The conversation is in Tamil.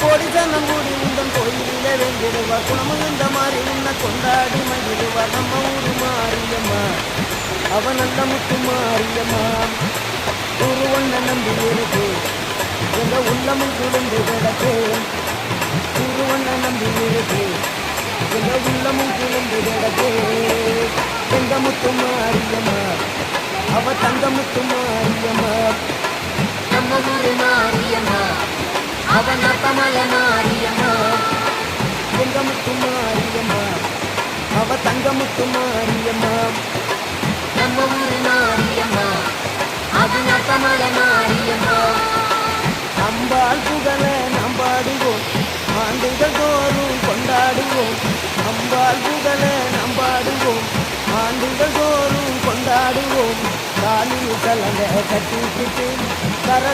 கோடி சனம் கூடி உந்தன் கோயிலிலே வேண்டிடுவார் குணமும் இந்த மாதிரி உன்னை கொண்டாடி மகிழ்வார் நம்ம ஊரு மாரியம்மா அவன் நல்ல முத்து மாரியம்மா ஊரு ஒன்ன நம்பி இருக்கு எங்க உள்ளமும் குளிர்ந்து கிடக்கு ஊரு ஒன்ன நம்பி இருக்கு எங்க உள்ளமும் குளிர்ந்து கிடக்கு எங்க முத்து மாரியம்மா அவ தங்க முத்து மாரியம்மா நம்ம ஊரு மாரியம்மா அவன் அப்பமல மாரியம்மா எங்க முத்து மாரியம்மா அவ தங்க முத்து மாரியம்மா நம்ம ஊரு மாரியம்மா அவன் அப்பமல மாரியம்மா அம்பாள் புகழ நாம் பாடுவோம் ஆண்டுகள் தோறும் கொண்டாடுவோம் அம்பாள் புகழ நாம் பாடுவோம் ஆண்டுகள் தோறும் கொண்டாடுவோம் காலில் கலங்க கட்டிக்கிட்டு கர